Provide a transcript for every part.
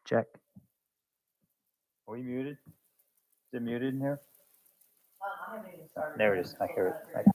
Check. Are we muted? Is it muted in here? I haven't even started. There it is. I hear it.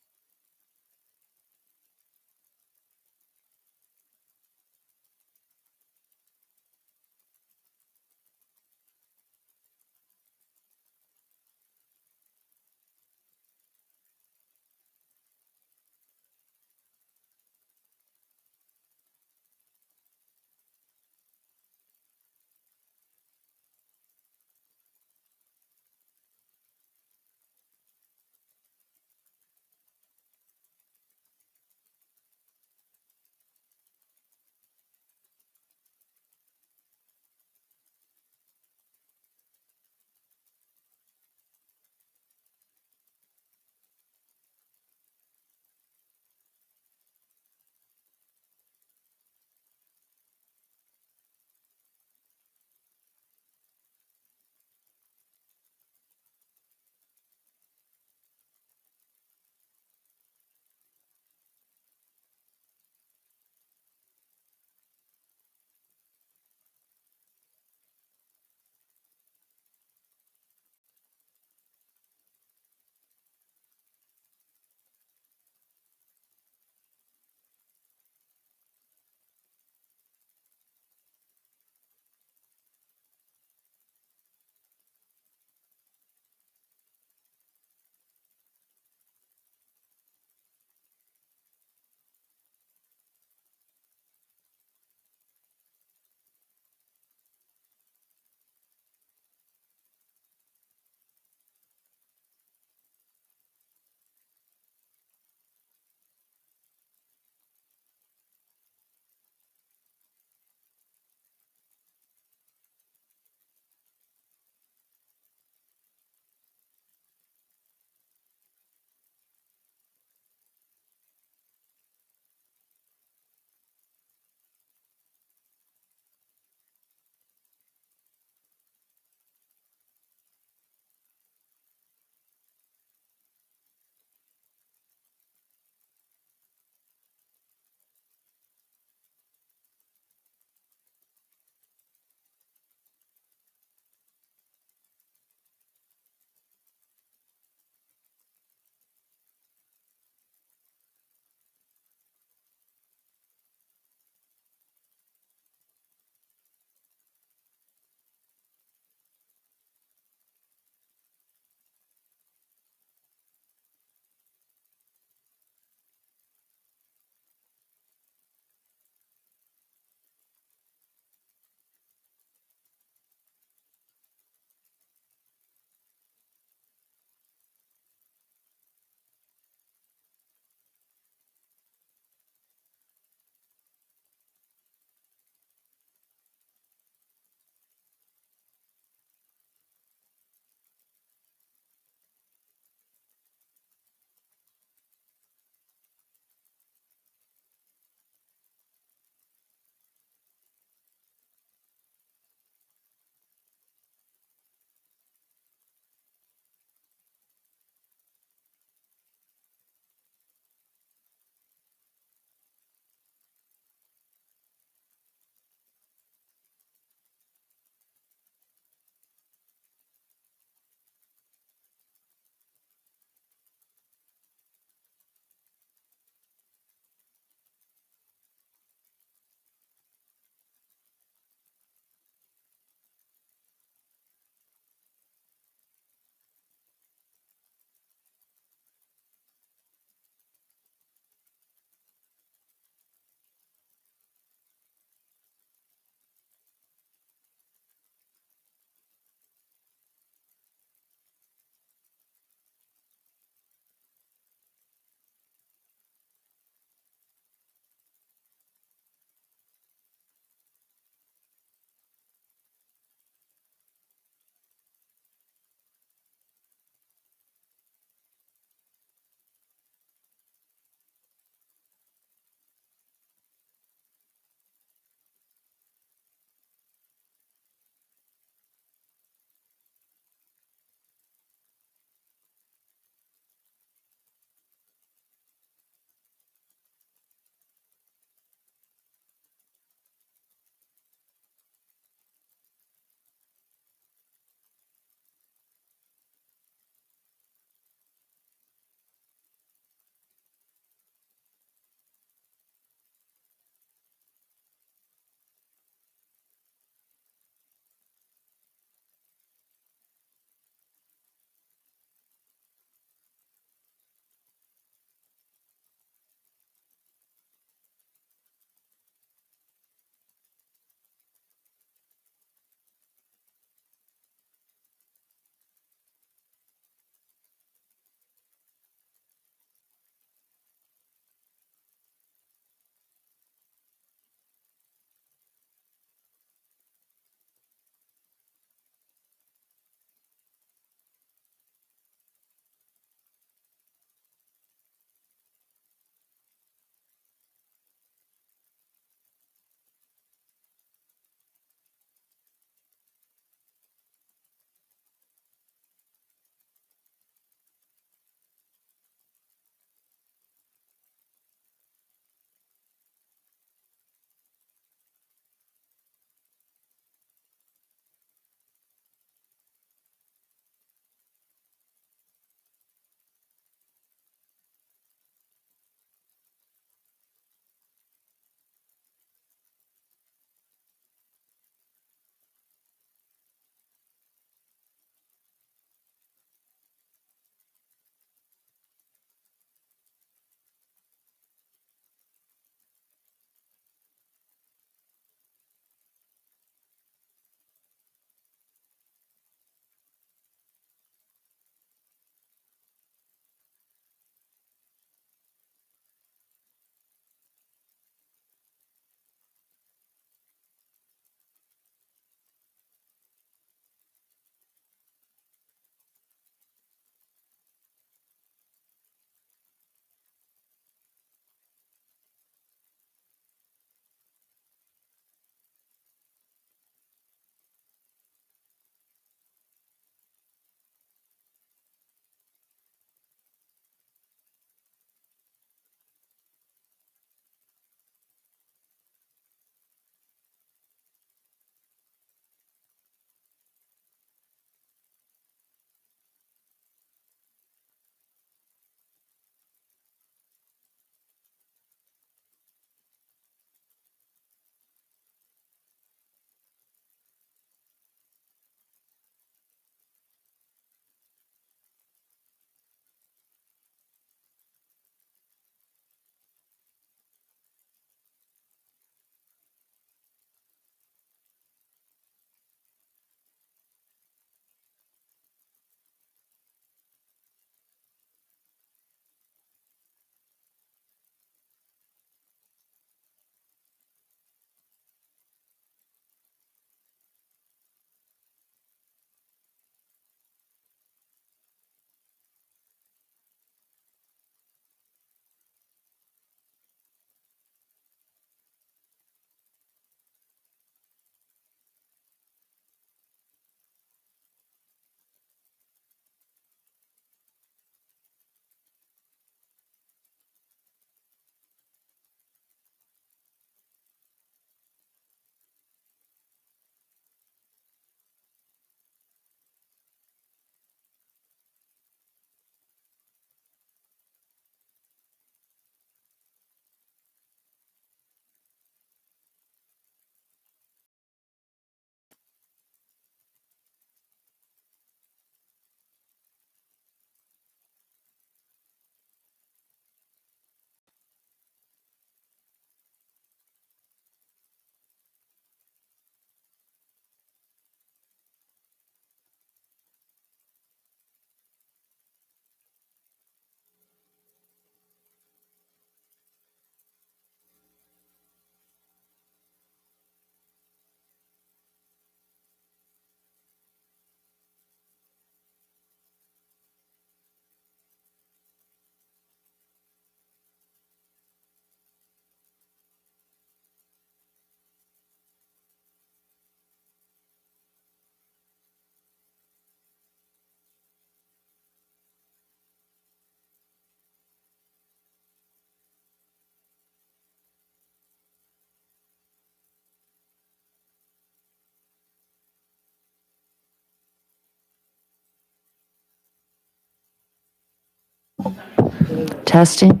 Testing.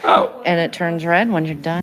Oh, And it turns red when you're done.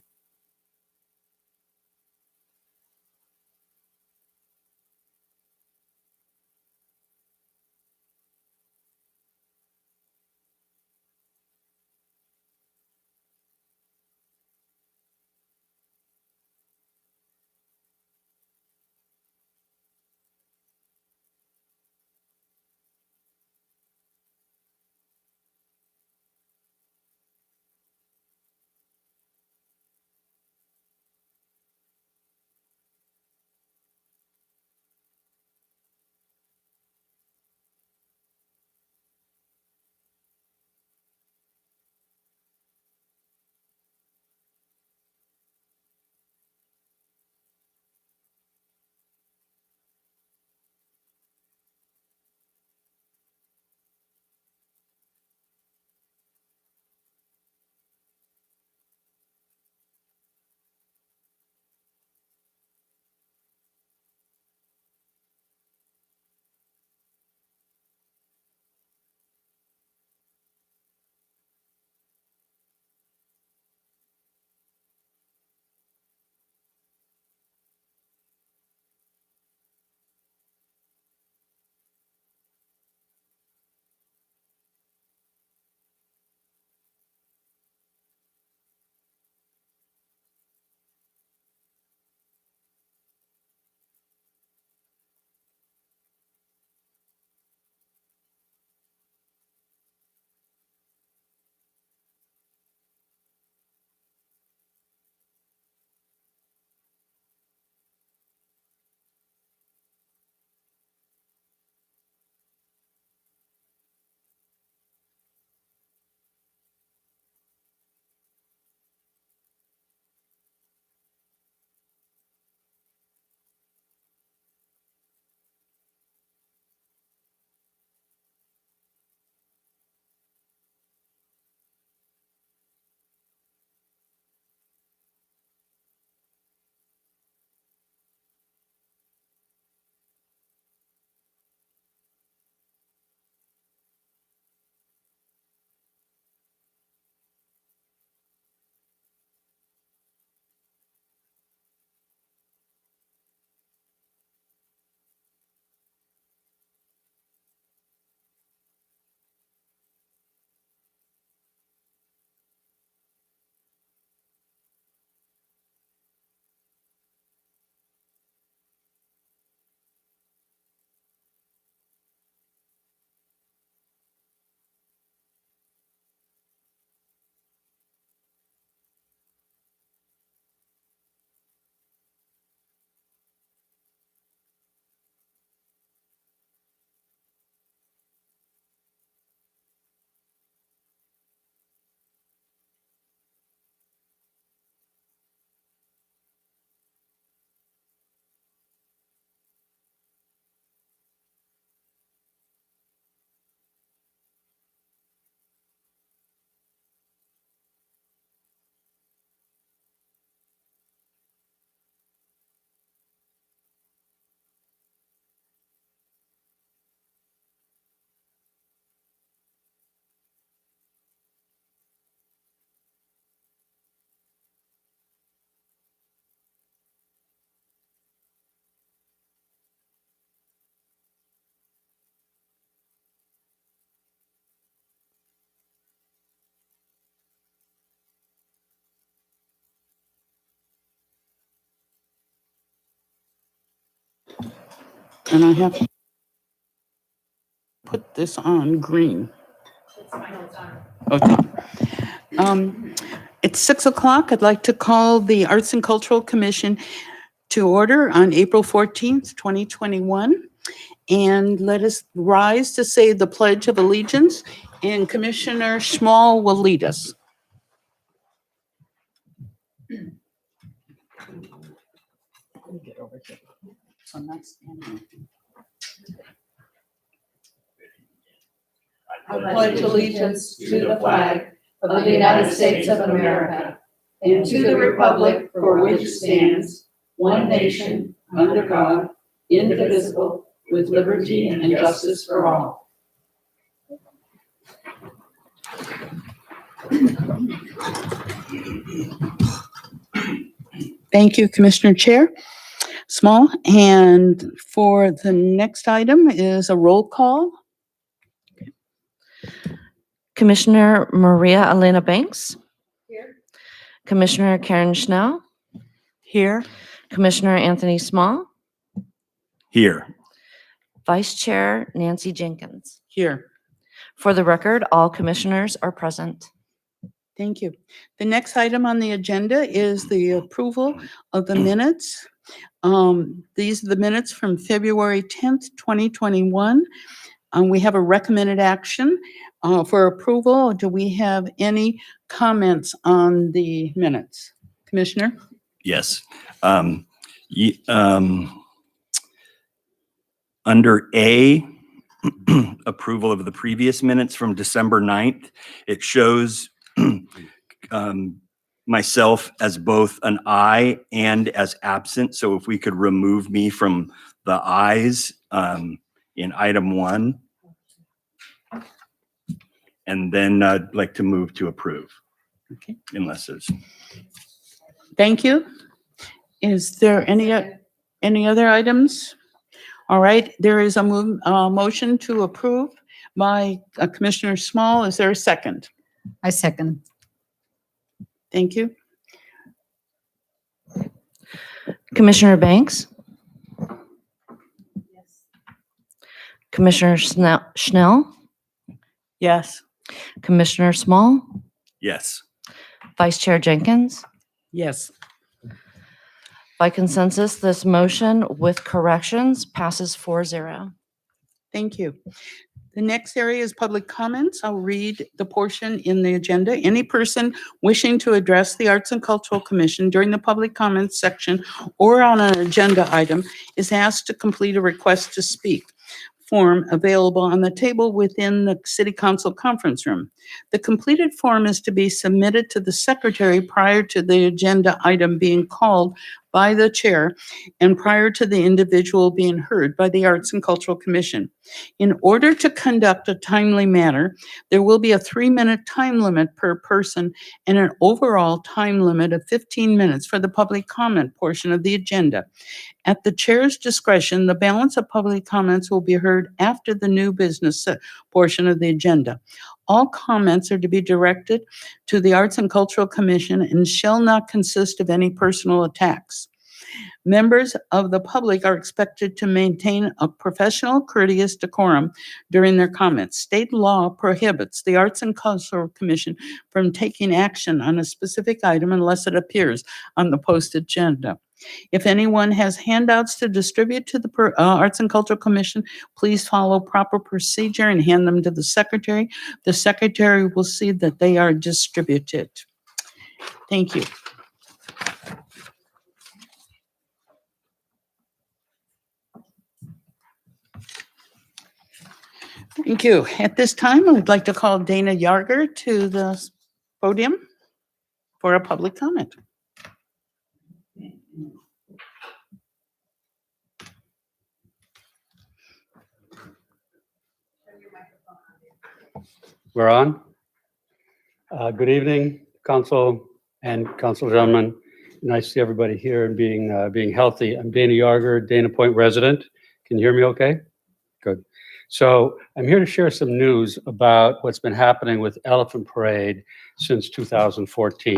and I have to put this on green. It's fine, it's on. Okay. It's It's 6 o'clock. I'd like to call the Arts and Cultural Commission to order on April 14th, 2021. And let us rise to say the Pledge of Allegiance, and Commissioner Schmall will lead us. Get over here. So I'm not standing. I pledge allegiance to the flag of the United States of America and to the republic for which it stands, one nation, under God, indivisible, with liberty and justice for all. Thank you, Commissioner Chair Small. And for the next item is a roll call. Commissioner Maria Elena Banks. Here. Commissioner Karen Schnell. Here. Commissioner Anthony Small. Here. Vice Chair Nancy Jenkins. Here. For the record, all commissioners are present. Thank you. The next item on the agenda is the approval of the minutes. These are the minutes from February 10th, 2021. We have a recommended action for approval. Do we have any comments on the minutes? Commissioner? Yes. Under A, approval of the previous minutes from December 9th, it shows myself as both an aye and as absent. So if we could remove me from the ayes in item 1. And then I'd like to move to approve. Okay. Unless there's. Thank you. Is there any other items? All right, there is a motion to approve by Commissioner Small. Is there a second? I second. Thank you. Commissioner Banks. Yes. Commissioner Schnell. Yes. Commissioner Small. Yes. Vice Chair Jenkins. Yes. By consensus, this motion with corrections passes 4-0. Thank you. The next area is public comments. I'll read the portion in the agenda. Any person wishing to address the Arts and Cultural Commission during the public comments section or on an agenda item is asked to complete a request to speak form available on the table within the City Council conference room. The completed form is to be submitted to the secretary prior to the agenda item being called by the chair and prior to the individual being heard by the Arts and Cultural Commission. In order to conduct a timely manner, there will be a 3-minute time limit per person and an overall time limit of 15 minutes for the public comment portion of the agenda. At the chair's discretion, the balance of public comments will be heard after the new business portion of the agenda. All comments are to be directed to the Arts and Cultural Commission and shall not consist of any personal attacks. Members of the public are expected to maintain a professional, courteous decorum during their comments. State law prohibits the Arts and Cultural Commission from taking action on a specific item unless it appears on the posted agenda. If anyone has handouts to distribute to the Arts and Cultural Commission, please follow proper procedure and hand them to the secretary. The secretary will see that they are distributed. Thank you. Thank you. At this time, I would like to call Dana Yarger to the podium for a public comment. We're on. Good evening, council and council gentlemen. Nice to see everybody here and being healthy. I'm Dana Yarger, Dana Point resident. Can you hear me okay? Good. So I'm here to share some news about what's been happening with Elephant Parade since 2014.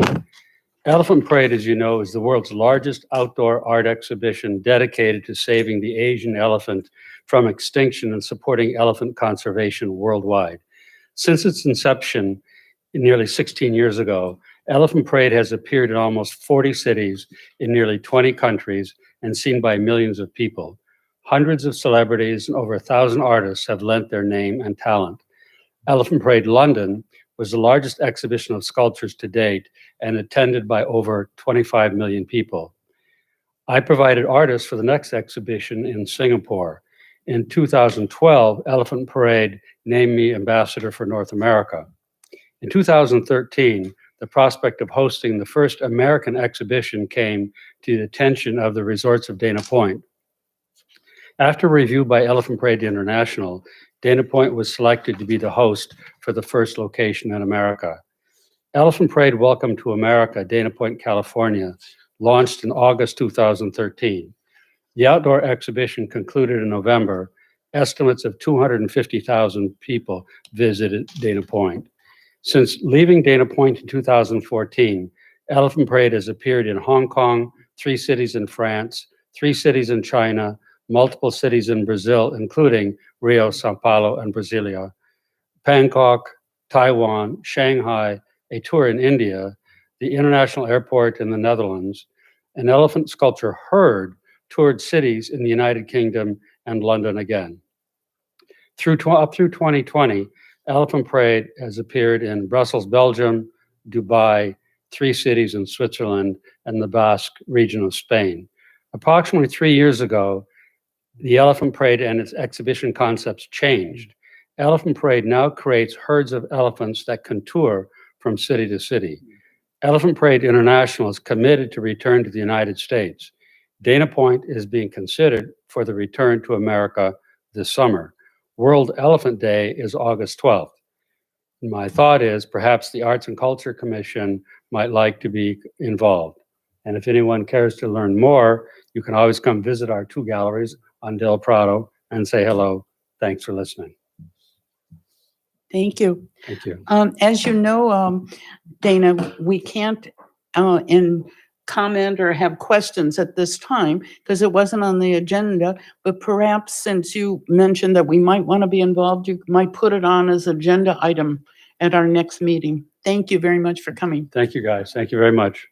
Elephant Parade, as you know, is the world's largest outdoor art exhibition dedicated to saving the Asian elephant from extinction and supporting elephant conservation worldwide. Since its inception nearly 16 years ago, Elephant Parade has appeared in almost 40 cities in nearly 20 countries and seen by millions of people. Hundreds of celebrities and over 1,000 artists have lent their name and talent. Elephant Parade London was the largest exhibition of sculptures to date and attended by over 25 million people. I provided artists for the next exhibition in Singapore. In 2012, Elephant Parade named me ambassador for North America. In 2013, the prospect of hosting the first American exhibition came to the attention of the resorts of Dana Point. After review by Elephant Parade International, Dana Point was selected to be the host for the first location in America. Elephant Parade Welcome to America, Dana Point, California, launched in August 2013. The outdoor exhibition concluded in November. Estimates of 250,000 people visited Dana Point. Since leaving Dana Point in 2014, Elephant Parade has appeared in Hong Kong, 3 cities in France, 3 cities in China, multiple cities in Brazil, including Rio, Sao Paulo, and Brasilia, Bangkok, Taiwan, Shanghai, a tour in India, the International Airport in the Netherlands, an elephant sculpture herd toured cities in the United Kingdom and London again. Up through 2020, Elephant Parade has appeared in Brussels, Belgium, Dubai, 3 cities in Switzerland, and the Basque region of Spain. Approximately 3 years ago, the Elephant Parade and its exhibition concepts changed. Elephant Parade now creates herds of elephants that can tour from city to city. Elephant Parade International is committed to return to the United States. Dana Point is being considered for the return to America this summer. World Elephant Day is August 12th. My thought is perhaps the Arts and Culture Commission might like to be involved. And if anyone cares to learn more, you can always come visit our 2 galleries on Del Prado and say hello. Thanks for listening. Thank you. Thank you. As you know, Dana, we can't comment or have questions at this time because it wasn't on the agenda, but perhaps since you mentioned that we might want to be involved, you might put it on as agenda item at our next meeting. Thank you very much for coming. Thank you, guys. Thank you very much.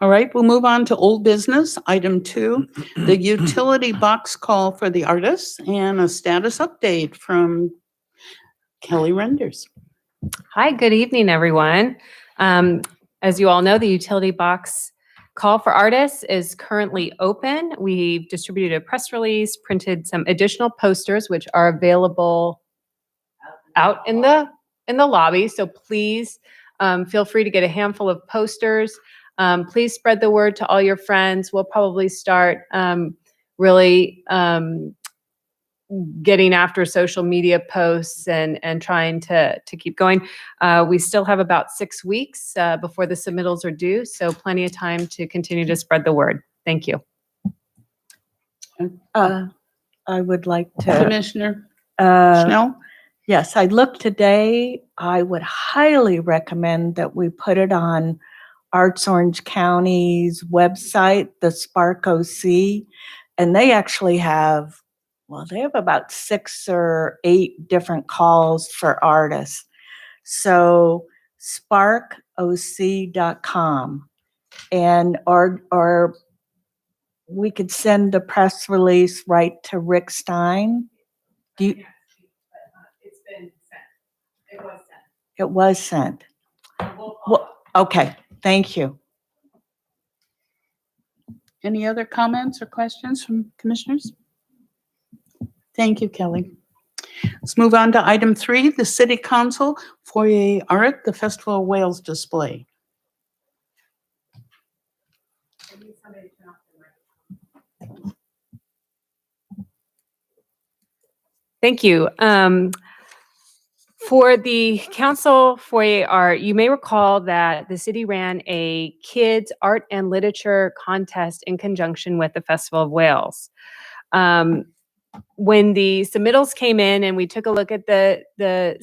All right, we'll move on to old business. Item 2, the utility box call for the artists and a status update from Kelly Renders. Hi, good evening, everyone. As you all know, the utility box call for artists is currently open. We've distributed a press release, printed some additional posters, which are available out in the lobby. So please feel free to get a handful of posters. Please spread the word to all your friends. We'll probably start really getting after social media posts and trying to keep going. We still have about 6 weeks before the submittals are due, so plenty of time to continue to spread the word. Thank you. I would like to, Commissioner Schnell? yes, I looked today. I would highly recommend that we put it on Arts Orange County's website, the Spark OC, and they actually have, well, they have about 6 or 8 different calls for artists. So sparkoc.com, and or we could send the press release right to Rick Stein. Do you, It's been sent. It was sent. it was sent. Well, okay, thank you. Any other comments or questions from commissioners? Thank you, Kelly. Let's move on to item 3, the City Council Foyer Art, the Festival of Wales display. Thank you. For the Council Foyer Art, you may recall that the city ran a kids art and literature contest in conjunction with the Festival of Wales. When the submittals came in and we took a look at the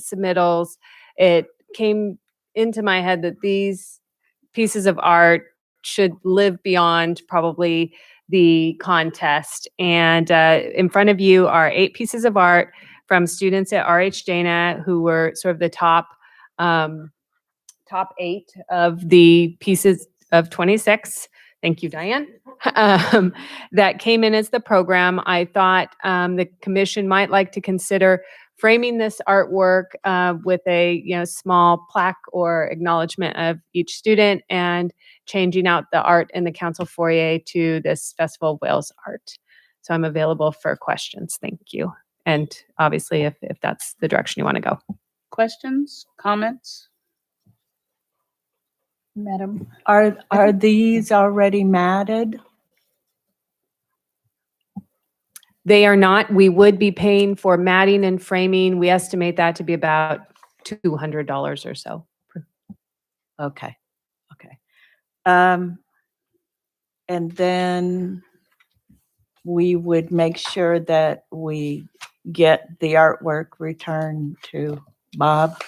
submittals, it came into my head that these pieces of art should live beyond probably the contest. And in front of you are 8 pieces of art from students at RH Dana who were sort of the top 8 of the pieces of 26. Thank you, Diane. That came in as the program. I thought the commission might like to consider framing this artwork with a small plaque or acknowledgement of each student and changing out the art in the council foyer to this Festival of Wales art. So I'm available for questions. Thank you. And obviously, if that's the direction you want to go. Questions, comments? Madam, are these already matted? They are not. We would be paying for matting and framing. We estimate that to be about $200 or so. Okay. And then we would make sure that we get the artwork returned to Bob,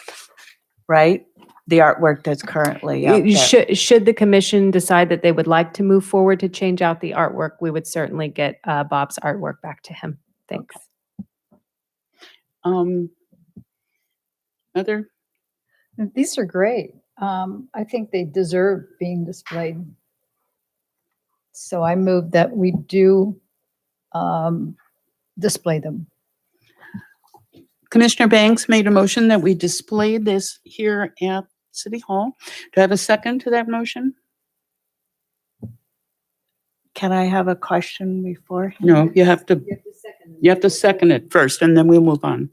right? The artwork that's currently up there. Should the commission decide that they would like to move forward to change out the artwork, we would certainly get Bob's artwork back to him. Thanks. Other? These are great. I think they deserve being displayed. So I move that we do display them. Commissioner Banks made a motion that we display this here at City Hall. Do I have a second to that motion? Can I have a question before? No, you have to second it first and then we'll move on.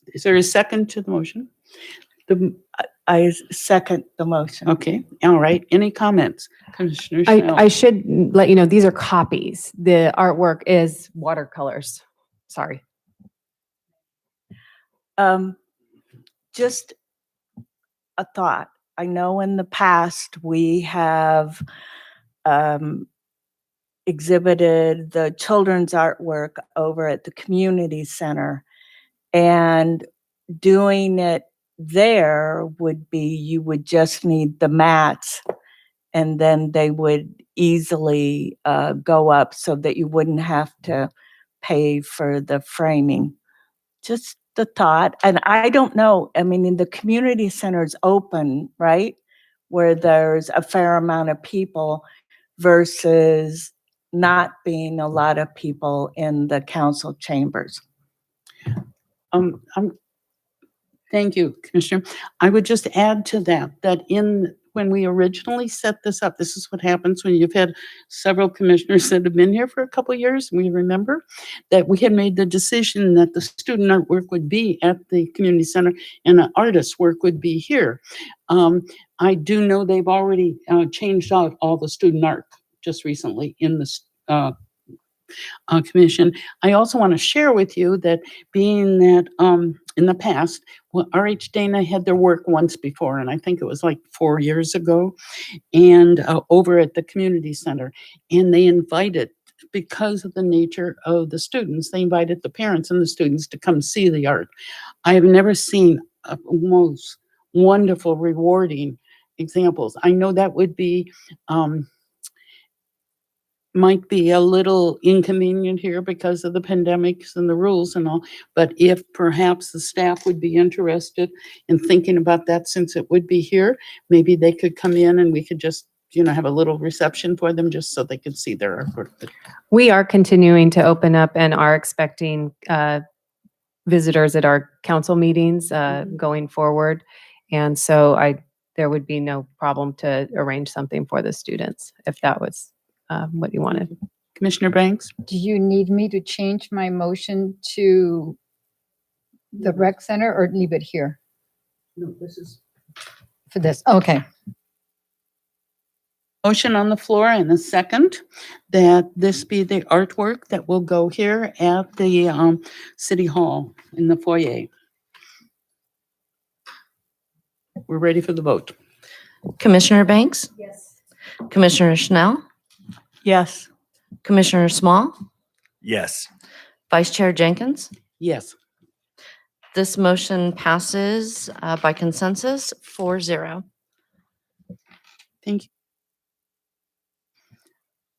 Is there a second to the motion? I second the motion. Okay, all right. Any comments? Commissioner I Schnell? should let you know, these are copies. The artwork is watercolors. Sorry. Just a thought. I know in the past we have exhibited the children's artwork over at the community center, and doing it there would be, you would just need the mats and then they would easily go up so that you wouldn't have to pay for the framing. Just the thought. And I don't know, I mean, in the community center's open, right? Where there's a fair amount of people versus not being a lot of people in the council chambers. Thank you, Commissioner. I would just add to that when we originally set this up, this is what happens when you've had several commissioners that have been here for a couple of years. We remember that we had made the decision that the student artwork would be at the community center and the artist's work would be here. I do know they've already changed out all the student art just recently in the commission. I also want to share with you that being that in the past, RH Dana had their work once before, and I think it was like 4 years ago, and over at the community center, and they invited, because of the nature of the students, they invited the parents and the students to come see the art. I have never seen most wonderful, rewarding examples. I know that would be might be a little inconvenient here because of the pandemics and the rules and all, but if perhaps the staff would be interested in thinking about that, since it would be here, maybe they could come in and we could just, have a little reception for them just so they could see their artwork. We are continuing to open up and are expecting visitors at our council meetings going forward. And so there would be no problem to arrange something for the students if that was what you wanted. Commissioner Banks? Do you need me to change my motion to the rec center or leave it here No, this is. for this? Okay. Motion on the floor and a second that this be the artwork that will go here at the City Hall in the foyer. We're ready for the vote. Commissioner Banks? Yes. Commissioner Schnell? Yes. Commissioner Small? Yes. Vice Chair Jenkins? Yes. This motion passes by consensus 4-0. Thank you.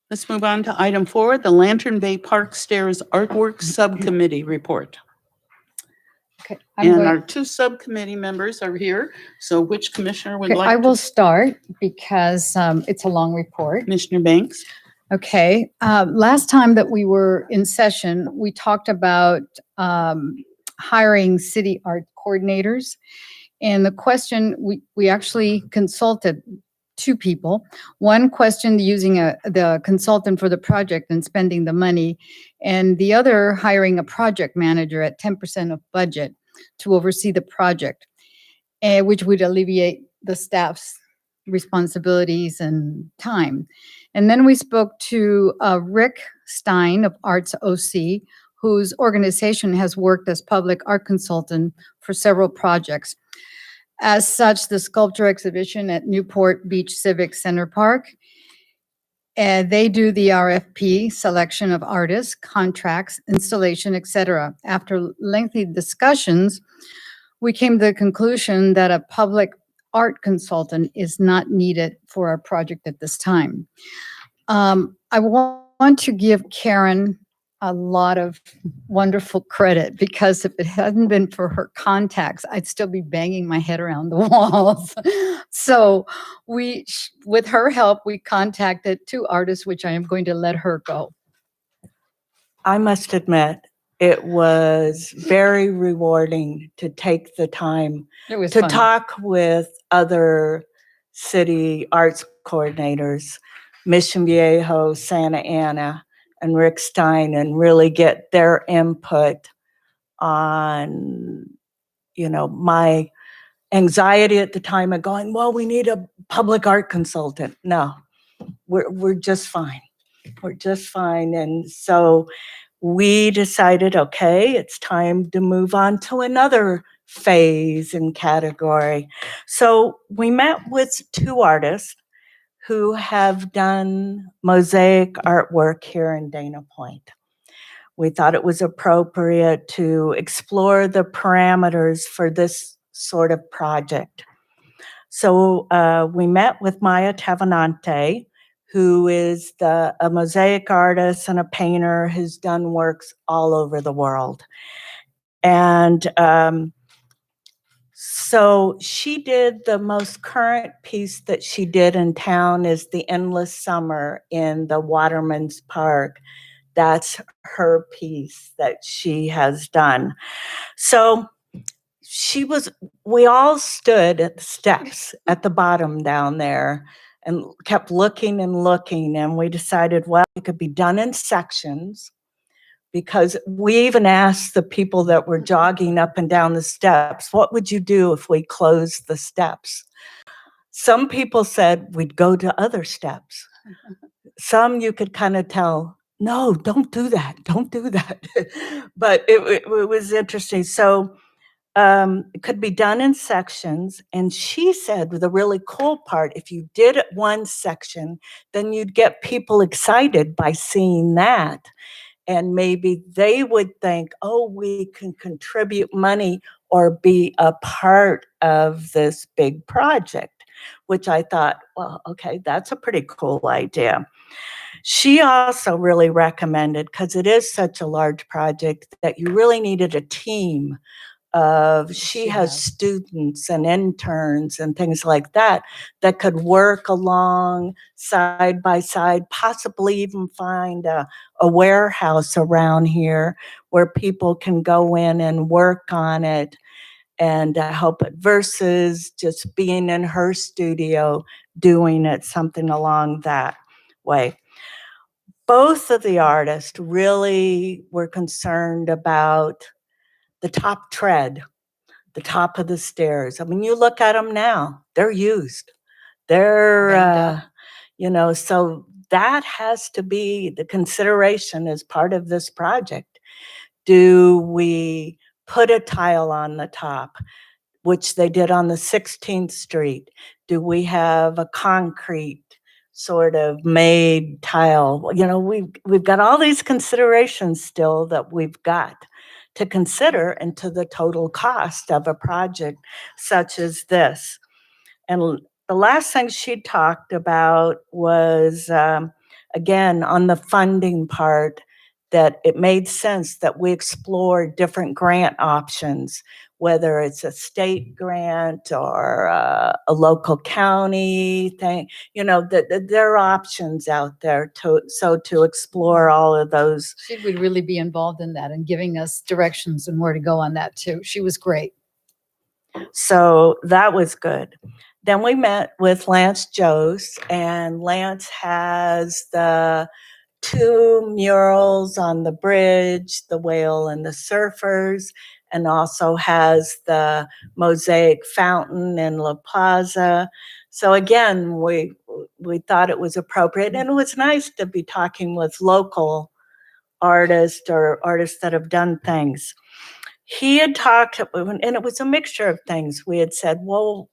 Let's move on to item 4, the Lantern Bay Park Stairs Artwork Subcommittee report. Okay, I'm And going- our 2 subcommittee members are here. So which commissioner would okay, I like will to? start because it's a long report. Commissioner Banks? Okay, last time that we were in session, we talked about hiring city art coordinators. And the question, we actually consulted 2 people. One questioned using the consultant for the project and spending the money, and the other hiring a project manager at 10% of budget to oversee the project, which would alleviate the staff's responsibilities and time. And then we spoke to Rick Stein of Arts OC, whose organization has worked as public art consultant for several projects. As such, the sculpture exhibition at Newport Beach Civic Center Park, they do the RFP, selection of artists, contracts, installation, etc. After lengthy discussions, we came to the conclusion that a public art consultant is not needed for our project at this time. I want to give Karen a lot of wonderful credit, because if it hadn't been for her contacts, I'd still be banging my head around the walls. So with her help, we contacted 2 artists, which I am going to let her go. I must admit, it was very rewarding to take the time It was to fun. talk with other city arts coordinators, Mission Viejo, Santa Ana, and Rick Stein, and really get their input on, my anxiety at the time of going, well, we need a public art consultant. No, we're just fine. We're just fine. And so we decided, okay, it's time to move on to another phase and category. So we met with 2 artists who have done mosaic artwork here in Dana Point. We thought it was appropriate to explore the parameters for this sort of project. So we met with Maya Tavanante, who is a mosaic artist and a painter who's done works all over the world. And so she did the most current piece that she did in town is the Endless Summer in the Waterman's Park. That's her piece that she has done. So we all stood at the steps at the bottom down there and kept looking, and we decided, well, it could be done in sections, because we even asked the people that were jogging up and down the steps, what would you do if we closed the steps? Some people said we'd go to other steps. Some you could kind of tell, no, don't do that. But it was interesting. So it could be done in sections. And she said the really cool part, if you did it one section, then you'd get people excited by seeing that. And maybe they would think, oh, we can contribute money or be a part of this big project, which I thought, well, okay, that's a pretty cool idea. She also really recommended, because it is such a large project, that you really needed a team of, she has students and interns and things like that could work along side by side, possibly even find a warehouse around here where people can go in and work on it and help it, versus just being in her studio doing it, something along that way. Both of the artists really were concerned about the top tread, the top of the stairs. I mean, you look at them now, they're used. They're, so that has to be the consideration as part of this project. Do we put a tile on the top, which they did on the 16th Street? Do we have a concrete sort of made tile? We've got all these considerations still that we've got to consider into the total cost of a project such as this. And the last thing she talked about was again, on the funding part, that it made sense that we explore different grant options, whether it's a state grant or a local county thing, there are options out there to explore all of those. She would really be involved in that and giving us directions and where to go on that too. She was great. So that was good. Then we met with Lance Jost, and Lance has the 2 murals on the bridge, the whale and the surfers, and also has the mosaic fountain in La Plaza. So again, we thought it was appropriate, and it was nice to be talking with local artists or artists that have done things. He had talked, and it was a mixture of things. We had said, well,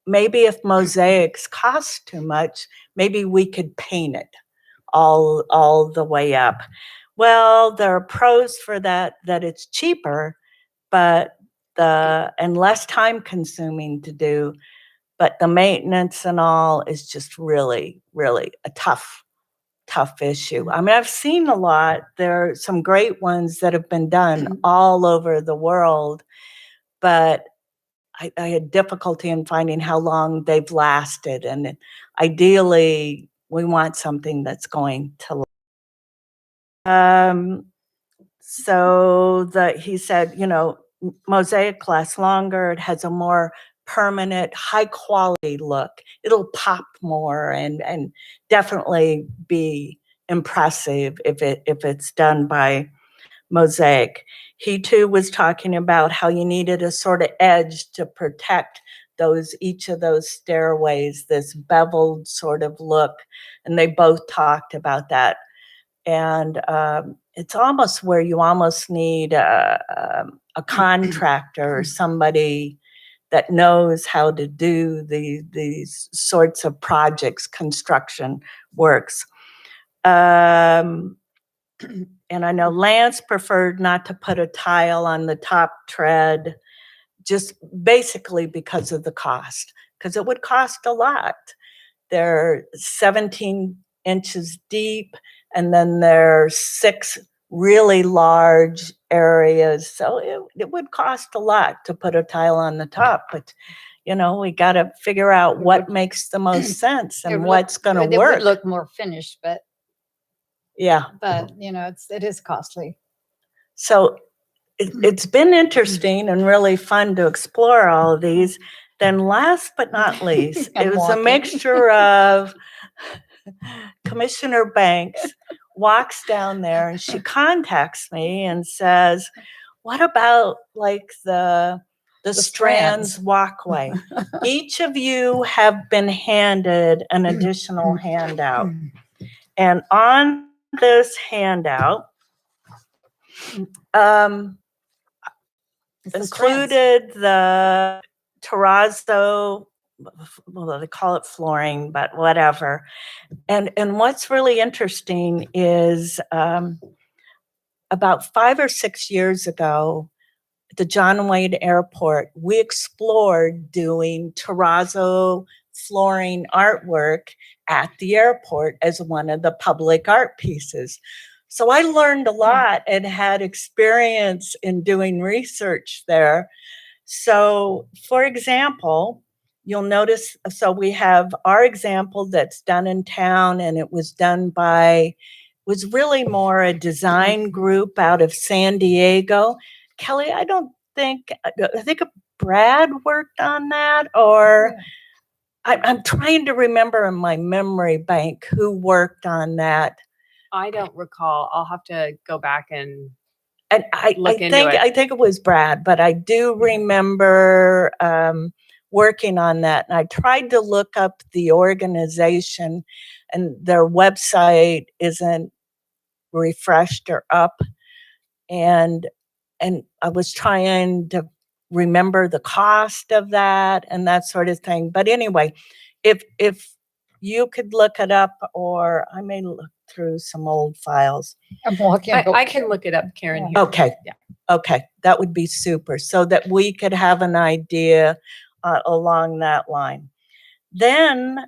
maybe if mosaics cost too much, maybe we could paint it all the way up. Well, there are pros for that it's cheaper, and less time consuming to do, but the maintenance and all is just really, really a tough issue. I mean, I've seen a lot. There are some great ones that have been done all over the world, but I had difficulty in finding how long they've lasted. And ideally, we want something that's going to last. So he said, mosaic lasts longer. It has a more permanent, high quality look. It'll pop more and definitely be impressive if it's done by mosaic. He too was talking about how you needed a sort of edge to protect each of those stairways, this beveled sort of look, and they both talked about that. And it's almost where you almost need a contractor or somebody that knows how to do these sorts of projects, construction works. And I know Lance preferred not to put a tile on the top tread, just basically because of the cost, because it would cost a lot. They're 17 inches deep, and then there are 6 really large areas. So it would cost a lot to put a tile on the top, but we got to figure out what makes the most sense and what's going to work. It would look more finished, but yeah. It is costly. So it's been interesting and really fun to explore all of these. Then last but not least, it was a mixture of Commissioner Banks walks down there and she contacts me and says, what about like the Strands walkway? Each of you have been handed an additional handout. And on this handout, included the terrazzo, well, they call it flooring, but whatever. And what's really interesting is about 5 or 6 years ago, at the John Wayne Airport, we explored doing terrazzo flooring artwork at the airport as one of the public art pieces. So I learned a lot and had experience in doing research there. So, for example, you'll notice, so we have our example that's done in town, and it was done was really more a design group out of San Diego. Kelly, I think Brad worked on that, or I'm trying to remember in my memory bank who worked on that. I don't recall. I'll have to go back and I look into it. think it was Brad, but I do remember working on that. And I tried to look up the organization, and their website isn't refreshed or up. And I was trying to remember the cost of that and that sort of thing. But anyway, if you could look it up, or I may look through some old files. I'm walking. I can look it up, Karen. Here. Okay. Yeah. Okay. That would be super, so that we could have an idea along that line. Then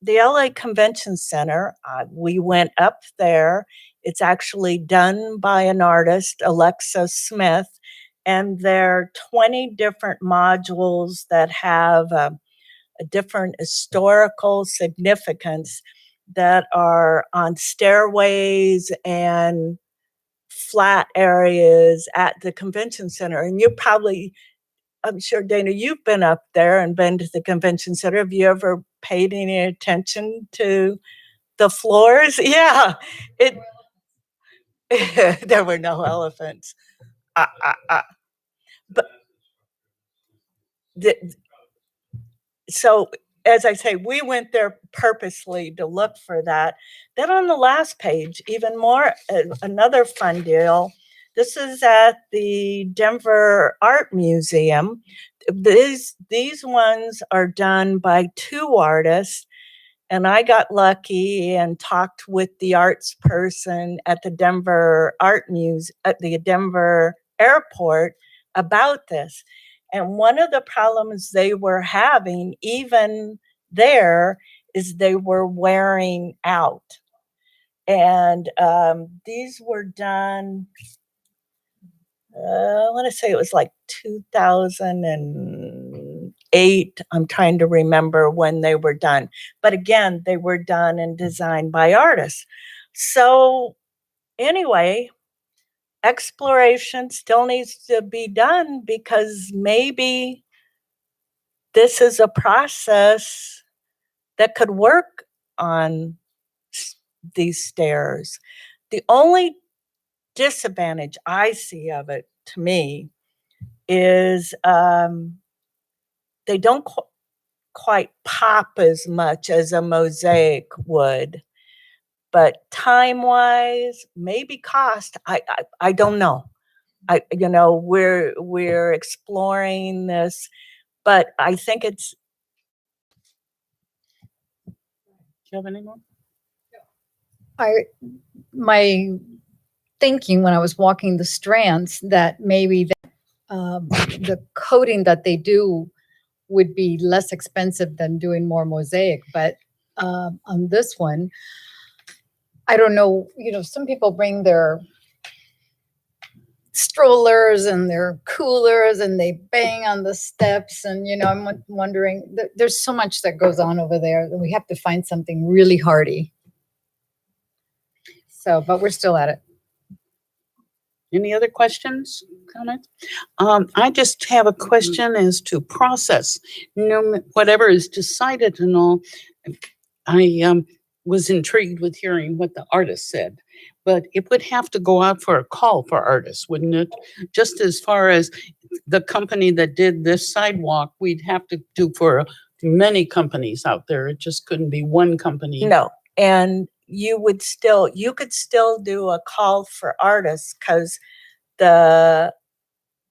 the LA Convention Center, we went up there. It's actually done by an artist, Alexa Smith, and there are 20 different modules that have a different historical significance that are on stairways and flat areas at the convention center. And you probably, I'm sure, Dana, you've been up there and been to the convention center. Have you ever paid any attention to the floors? Yeah, it. There were no elephants. But the, so, as I say, we went there purposely to look for that. Then on the last page, even more, another fun deal. This is at the Denver Art Museum. These ones are done by 2 artists, and I got lucky and talked with the arts person at the Denver Art Museum at the Denver airport about this. And one of the problems they were having, even there, is they were wearing out. And these were done, I want to say it was like 2008. I'm trying to remember when they were done. But again, they were done and designed by artists. So anyway, exploration still needs to be done, because maybe this is a process that could work on these stairs. The only disadvantage I see of it, to me, is they don't quite pop as much as a mosaic would. But time-wise, maybe cost, I don't know. We're exploring this, but I think it's. Do you have any more? My thinking when I was walking the strands that maybe the coating that they do would be less expensive than doing more mosaic. But on this one, I don't know, some people bring their strollers and their coolers and they bang on the steps. And, I'm wondering, there's so much that goes on over there that we have to find something really hardy. So, but we're still at it. Any other questions, comments? I just have a question as to process. Whatever is decided and all, I was intrigued with hearing what the artist said, but it would have to go out for a call for artists, wouldn't it? Just as far as the company that did this sidewalk, we'd have to do for many companies out there. It just couldn't be one company. No, and you could still do a call for artists, because the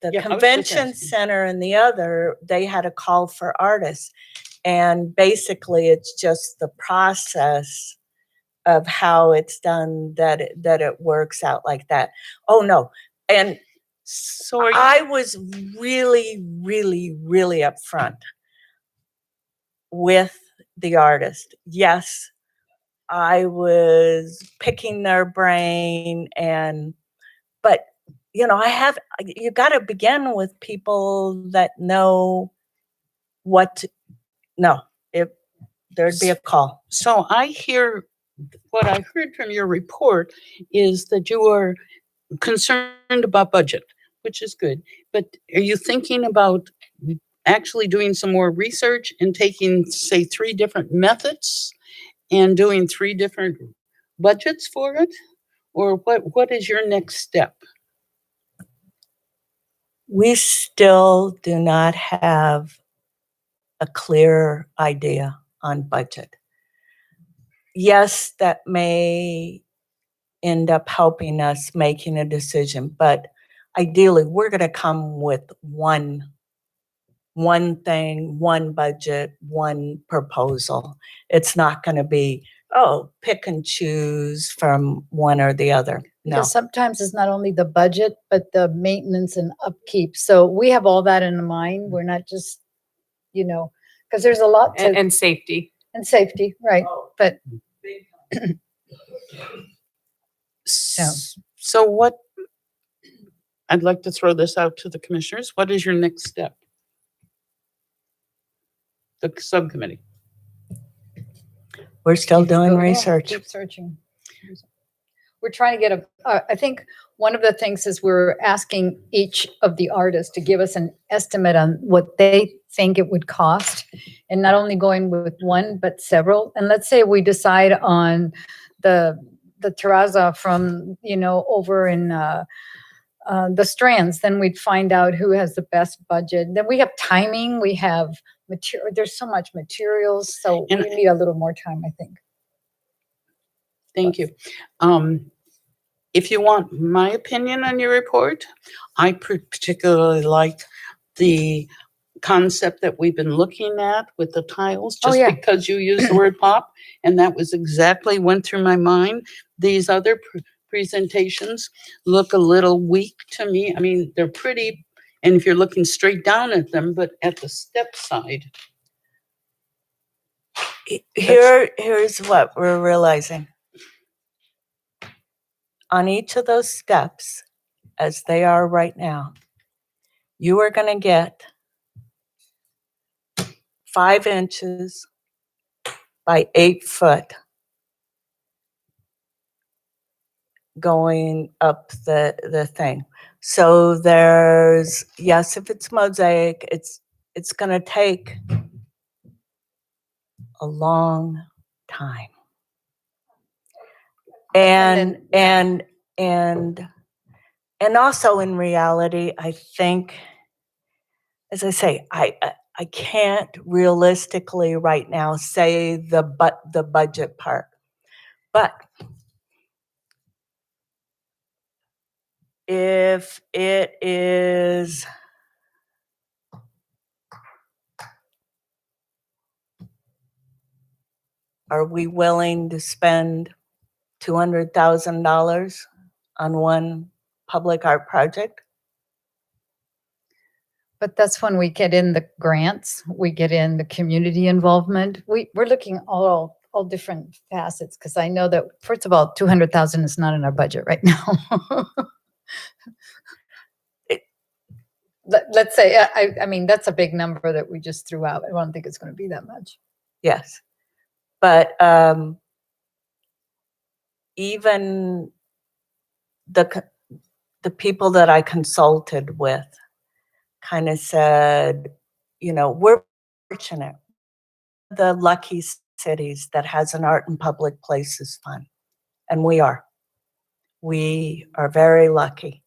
Yeah, I was just convention asking. center and the other, they had a call for artists. And basically, it's just the process of how it's done that it works out like that. Oh, no. And So are you, I was really, really, really upfront with the artist. Yes, I was picking their brain, but you got to begin with people that know if there'd be a call. so what I heard from your report is that you are concerned about budget, which is good. But are you thinking about actually doing some more research and taking, say, 3 different methods and doing 3 different budgets for it? Or what is your next step? We still do not have a clear idea on budget. Yes, that may end up helping us making a decision, but ideally, we're going to come with one thing, one budget, one proposal. It's not going to be, pick and choose from one or the other. No. Because sometimes it's not only the budget, but the maintenance and upkeep. So we have all that in mind. We're not just, because there's a lot to, And safety. And safety, right, but So what, I'd like to throw this out to the commissioners. What is your next step? The subcommittee. We're still doing yeah, research. keep searching. We're trying to get I think one of the things is we're asking each of the artists to give us an estimate on what they think it would cost, and not only going with one, but several. And let's say we decide on the terraza from, over in the Strands, then we'd find out who has the best budget. Then we have timing, we have material, there's so much materials, so we And- need a little more time, I think. Thank you. If you want my opinion on your report, I particularly like the concept that we've been looking at with the tiles, Oh, just yeah. because you used the word pop, and that was exactly went through my mind. These other presentations look a little weak to me. I mean, they're pretty, and if you're looking straight down at them, but at the step side, Here's what we're realizing. On each of those steps, as they are right now, you are going to get 5 inches by 8 foot going up the thing. So there's, yes, if it's mosaic, it's going to take a long time. And also in reality, I think, as I say, I can't realistically right now say the budget part, but if it is are we willing to spend $200,000 on one public art project? But that's when we get in the grants, we get in the community involvement. We're looking all different facets, because I know that, first of all, 200,000 is not in our budget right now. Let's say, I mean, that's a big number that we just threw out. I don't think it's going to be that much. Yes. But even the people that I consulted with kind of said, we're fortunate. The lucky cities that has an art and public places fund. And we are. We are very lucky.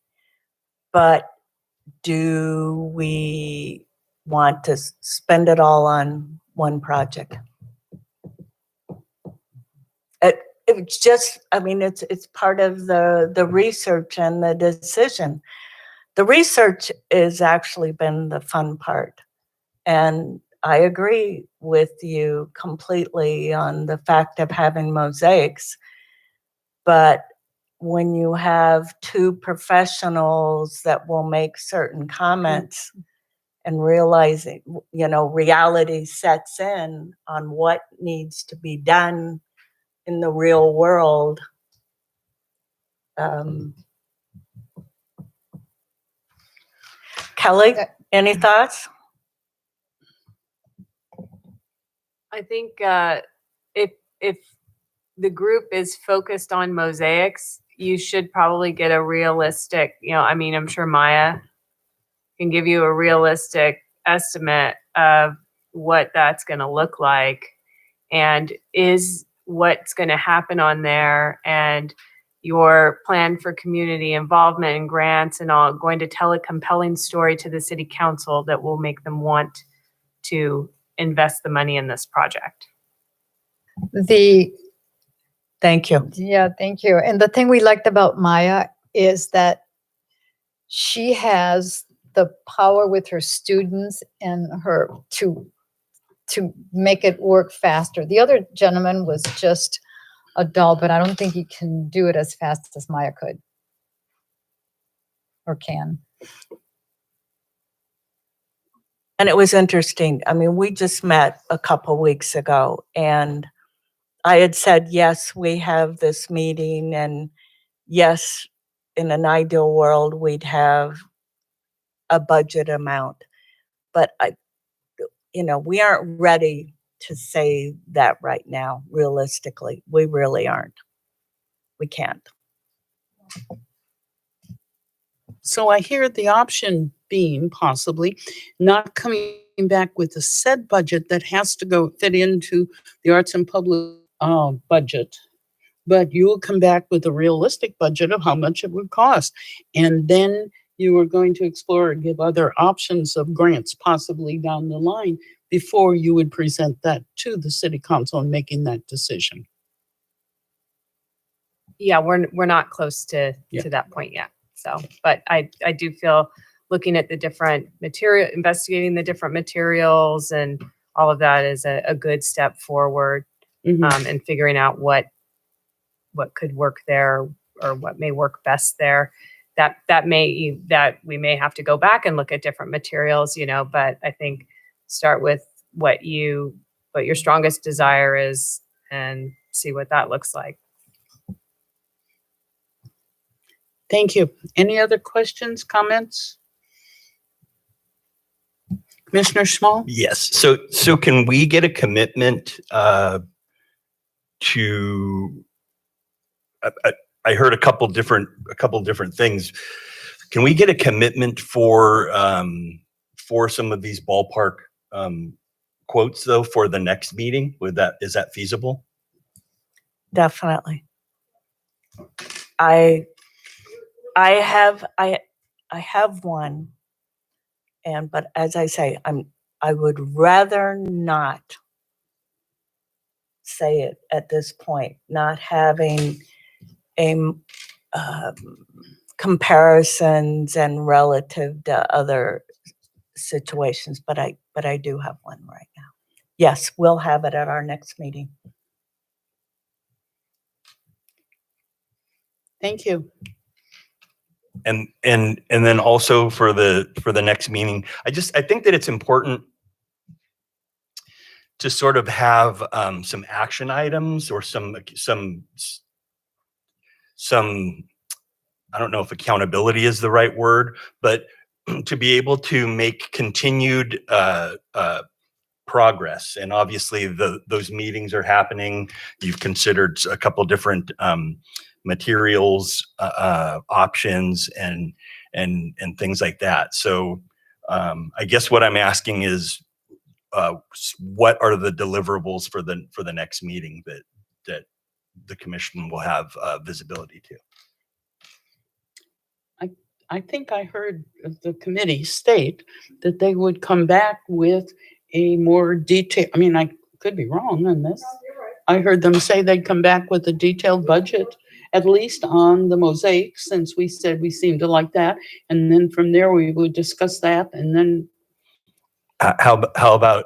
But do we want to spend it all on one project? It's just, I mean, it's part of the research and the decision. The research has actually been the fun part. And I agree with you completely on the fact of having mosaics. But when you have 2 professionals that will make certain comments and realizing, reality sets in on what needs to be done in the real world. Kelly, any thoughts? I think if the group is focused on mosaics, you should probably get a realistic, I mean, I'm sure Maya can give you a realistic estimate of what that's going to look like, and is what's going to happen on there, and your plan for community involvement and grants and all going to tell a compelling story to the city council that will make them want to invest the money in this project. Thank you. Yeah, thank you. And the thing we liked about Maya is that she has the power with her students and her to make it work faster. The other gentleman was just a doll, but I don't think he can do it as fast as Maya could or can. And it was interesting. I mean, we just met a couple weeks ago, and I had said, yes, we have this meeting, and yes, in an ideal world, we'd have a budget amount. But we aren't ready to say that right now, realistically. We really aren't. We can't. So I hear the option being possibly not coming back with a set budget that has to go fit into the arts and public budget, but you will come back with a realistic budget of how much it would cost. And then you are going to explore and give other options of grants possibly down the line before you would present that to the city council and making that decision. Yeah, we're not close to Yeah. that point yet. So, but I do feel looking at the different material, investigating the different materials and all of that is a good step forward, and figuring out what could work there or what may work best there. That we may have to go back and look at different materials, but I think start with what your strongest desire is and see what that looks like. Thank you. Any other questions, comments? Commissioner Schmall? Yes. So can we get a commitment to? I heard a couple different things. Can we get a commitment for some of these ballpark quotes though for the next meeting? Is that feasible? Definitely. I have one, but as I say, I would rather not say it at this point, not having comparisons and relative to other situations, but I do have one right now. Yes, we'll have it at our next meeting. Thank you. And then also for the next meeting, I think that it's important to sort of have some action items or some I don't know if accountability is the right word, but to be able to make continued progress. And obviously those meetings are happening. You've considered a couple different materials options and things like that. So I guess what I'm asking is what are the deliverables for the next meeting that the commission will have visibility to? I think I heard the committee state that they would come back with a more detailed, I mean, I could be wrong on this. I heard them say they'd come back with a detailed budget, at least on the mosaic, since we said we seemed to like that. And then from there, we would discuss that. And then how about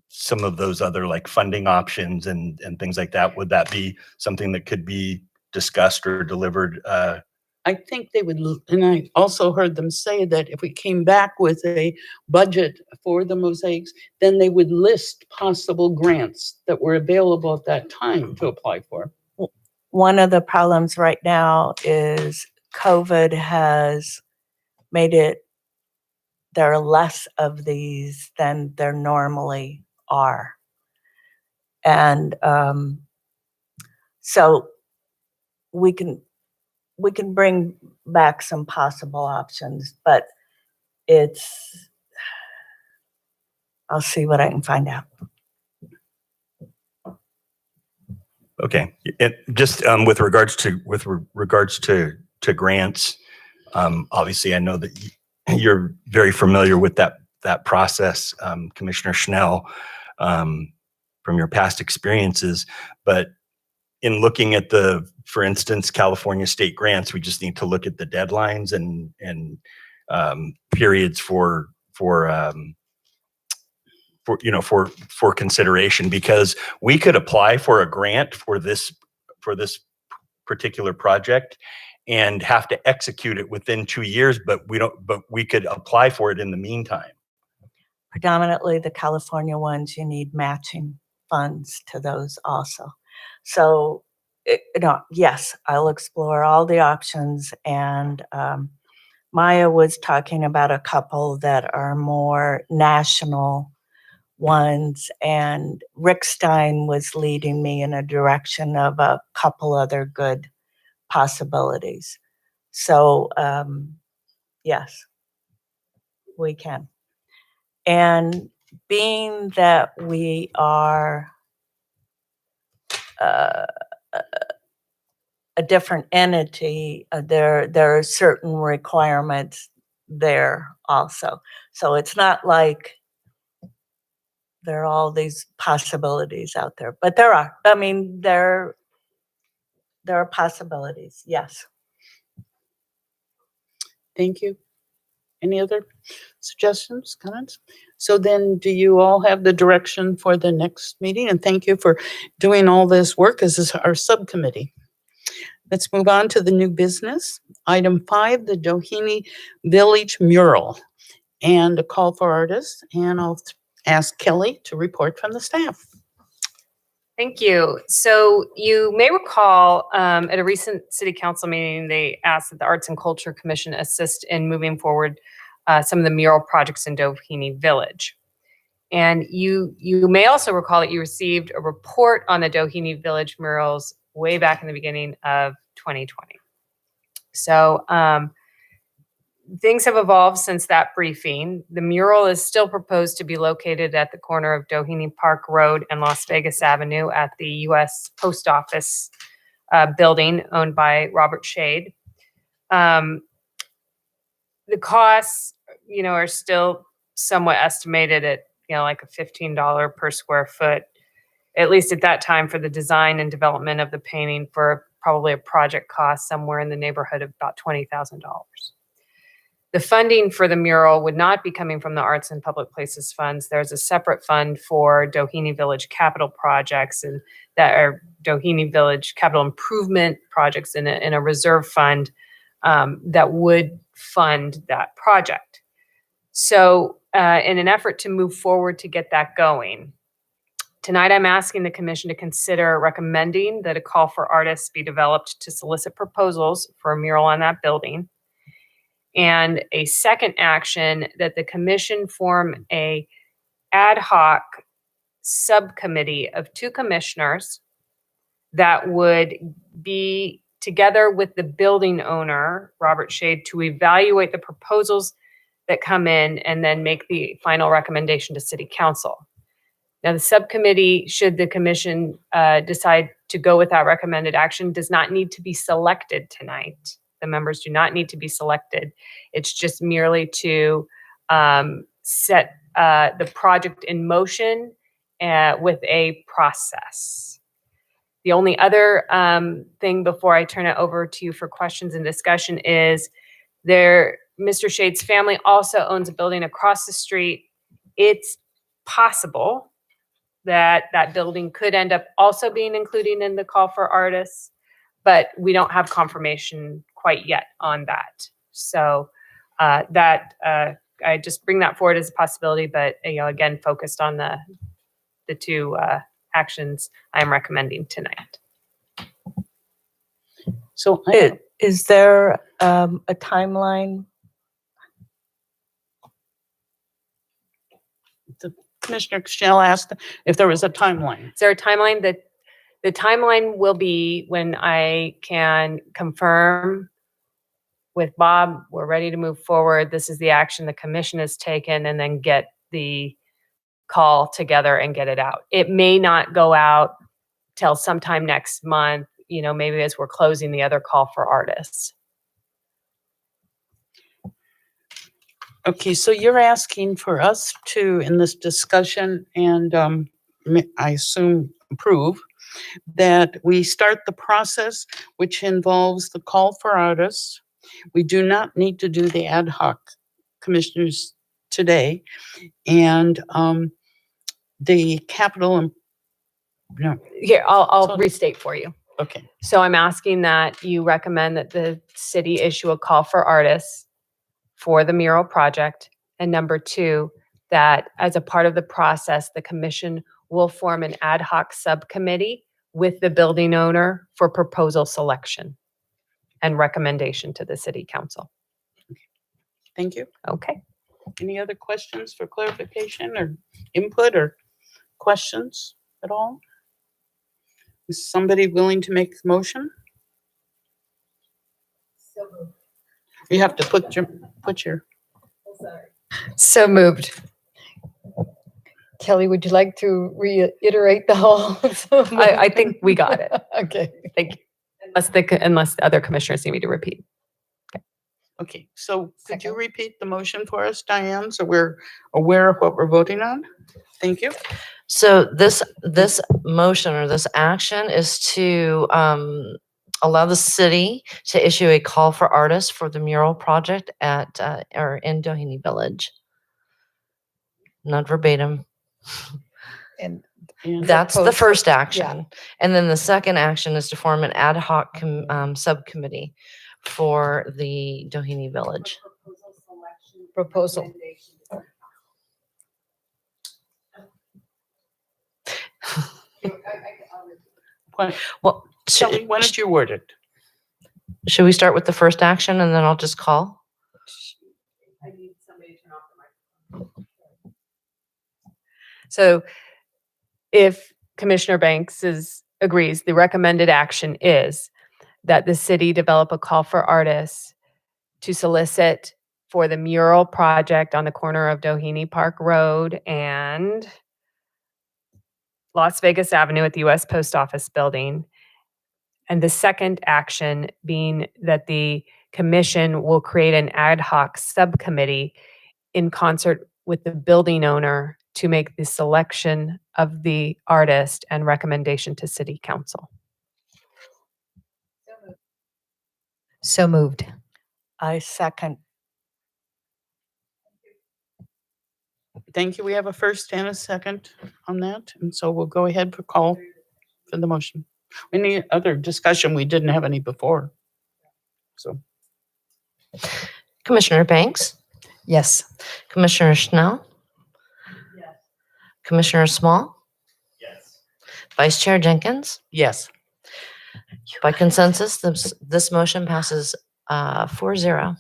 some of those other like funding options and things like that? Would that be something that could be discussed or delivered? I think they would, and I also heard them say that if we came back with a budget for the mosaics, then they would list possible grants that were available at that time to apply for. One of the problems right now is COVID has made it, there are less of these than there normally are. And so we can bring back some possible options, but I'll see what I can find out. Okay. Just with regards to grants, obviously I know that you're very familiar with that process, Commissioner Schnell, from your past experiences, but in looking at for instance, California state grants, we just need to look at the deadlines and periods for consideration, because we could apply for a grant for this particular project, and have to execute it within 2 years, but we could apply for it in the meantime. Predominantly the California ones, you need matching funds to those also. So, yes, I'll explore all the options. And Maya was talking about a couple that are more national ones, and Rick Stein was leading me in a direction of a couple other good possibilities. So, yes, we can. And being that we are a different entity, there are certain requirements there also. So it's not like there are all these possibilities out there, but there are. I mean, there are possibilities. Yes. Thank you. Any other suggestions, comments? So then, do you all have the direction for the next meeting? And thank you for doing all this work as is our subcommittee. Let's move on to the new business. Item 5, the Dohini Village mural and a call for artists. And I'll ask Kelly to report from the staff. Thank you. So you may recall at a recent city council meeting, they asked that the Arts and Culture Commission assist in moving forward some of the mural projects in Dohini Village. And you may also recall that you received a report on the Dohini Village murals way back in the beginning of 2020. So things have evolved since that briefing. The mural is still proposed to be located at the corner of Doheny Park Road and Las Vegas Avenue at the U.S. Post Office building owned by Robert Shade. The costs, are still somewhat estimated at, like a $15 per square foot, at least at that time, for the design and development of the painting, for probably a project cost somewhere in the neighborhood of about $20,000. The funding for the mural would not be coming from the Arts and Public Places funds. There's a separate fund for Doheny Village capital projects, and that are Doheny Village capital improvement projects in a reserve fund that would fund that project. So in an effort to move forward to get that going, tonight I'm asking the commission to consider recommending that a call for artists be developed to solicit proposals for a mural on that building. And a second action, that the commission form a ad hoc subcommittee of 2 commissioners that would be together with the building owner, Robert Shade, to evaluate the proposals that come in and then make the final recommendation to city council. Now, the subcommittee, should the commission decide to go with that recommended action, does not need to be selected tonight. The members do not need to be selected. It's just merely to set the project in motion with a process. The only other thing before I turn it over to you for questions and discussion is Mr. Shade's family also owns a building across the street. It's possible that that building could end up also being included in the call for artists, but we don't have confirmation quite yet on that. So I just bring that forward as a possibility, but again, focused on the 2 actions I'm recommending tonight. So Is there a timeline? Commissioner Schnell asked if there was a timeline. Is there a timeline? The timeline will be when I can confirm with Bob, we're ready to move forward. This is the action the commission has taken, and then get the call together and get it out. It may not go out till sometime next month, maybe as we're closing the other call for artists. Okay, so you're asking for us to, in this discussion, and I assume approve, that we start the process which involves the call for artists. We do not need to do the ad hoc commissioners today. And the capital, no. Here, I'll So- restate for you. Okay, So I'm asking that you recommend that the city issue a call for artists for the mural project. And number two, that as a part of the process, the commission will form an ad hoc subcommittee with the building owner for proposal selection and recommendation to the city council. thank you. Okay. Any other questions for clarification or input or questions at all? Is somebody willing to make the motion? You have to put your, So moved. Kelly, would you like to reiterate the whole? I think we got it. Okay. Thank you. Unless the other commissioners need me to repeat. okay, so could you Second. repeat the motion for us, Diane, so we're aware of what we're voting on? Thank you. So this motion or this action is to allow the city to issue a call for artists for the mural project at or in Doheny Village. Not verbatim. And And That's the Propose- first yeah. action. And then the second action is to form an ad hoc subcommittee for the Doheny Village. proposal. Well, Kelly, why don't you word it? should we start with the first action and then I'll just call? I need somebody to turn off the microphone. So if Commissioner Banks agrees, the recommended action is that the city develop a call for artists to solicit for the mural project on the corner of Doheny Park Road and Las Vegas Avenue at the US Post Office Building. And the second action being that the commission will create an ad hoc subcommittee in concert with the building owner to make the selection of the artist and recommendation to city council. So moved. I second. Thank you. We have a first and a second on that, and so we'll go ahead for call for the motion. Any other discussion? We didn't have any before. So, Commissioner Banks, Yes. Commissioner Schnell, Commissioner Small, Yes. Vice Chair Jenkins. yes. By consensus, this motion passes 4-0.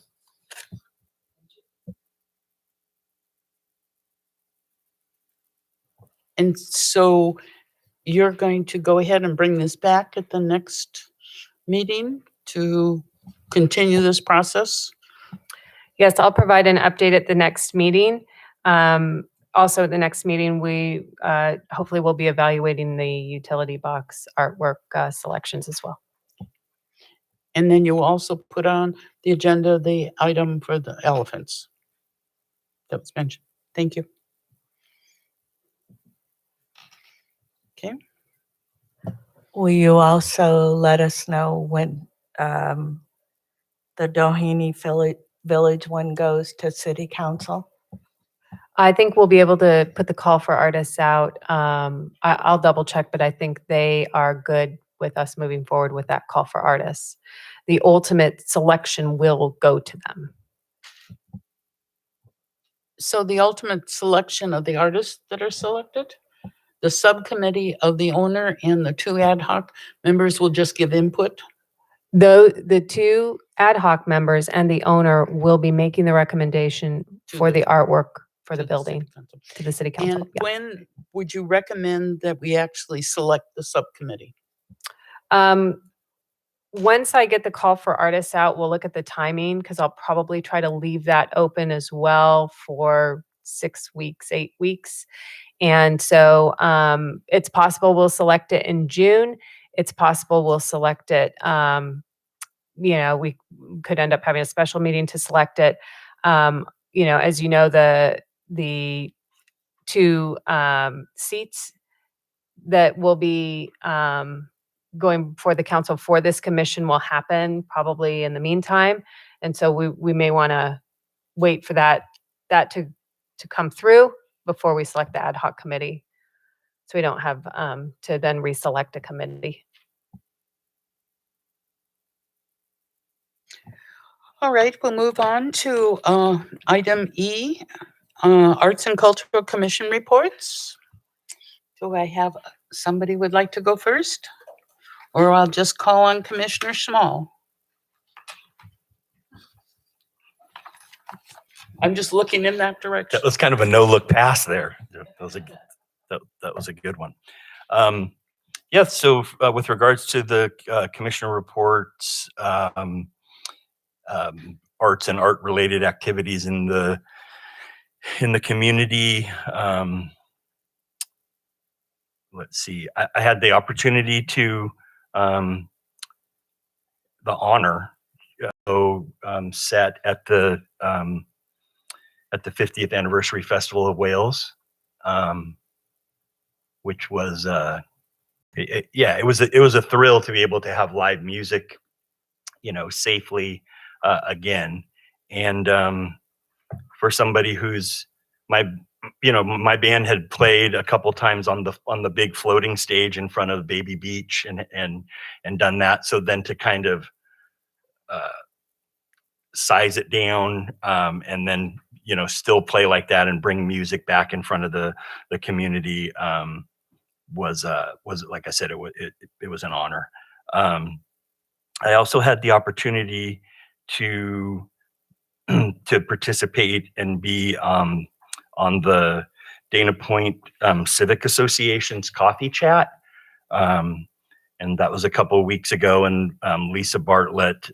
And so you're going to go ahead and bring this back at the next meeting to continue this process? Yes, I'll provide an update at the next meeting. Also at the next meeting, we hopefully will be evaluating the utility box artwork selections as well. And then you'll also put on the agenda the item for the elephants that was mentioned. Thank you. Okay, Will you also let us know when the Doheny Village one goes to city council? I think we'll be able to put the call for artists out. I'll double check, but I think they are good with us moving forward with that call for artists. The ultimate selection will go to them. so the ultimate selection of the artists that are selected, the subcommittee of the owner and the two ad hoc members will just give input? The two ad hoc members and the owner will be making the recommendation To for the- the artwork for the to city building council. to the city council. And Yes. when would you recommend that we actually select the subcommittee? Once I get the call for artists out, we'll look at the timing because I'll probably try to leave that open as well for 6 weeks, 8 weeks. And so it's possible we'll select it in June. It's possible we'll select it, we could end up having a special meeting to select it. As you know, the two seats that will be going before the council for this commission will happen probably in the meantime. And so we may want to wait for that to come through before we select the ad hoc committee. So we don't have to then reselect a committee. All right, we'll move on to item E, Arts and Cultural Commission reports. Do I have somebody would like to go first? Or I'll just call on Commissioner Small. I'm just looking in that direction. That was kind of a no-look pass there. That was a good one. Yeah, so with regards to the commissioner reports, arts and art-related activities in the community, let's see, I had the opportunity to the honor set at the 50th anniversary Festival of Wales, which was it was a thrill to be able to have live music, safely again. And for somebody who's my band had played a couple times on the big floating stage in front of Baby Beach and done that. So then to kind of size it down and then still play like that and bring music back in front of the community was like I said, it was an honor. I also had the opportunity to participate and be on the Dana Point Civic Association's coffee chat. And that was a couple of weeks ago. And Lisa Bartlett,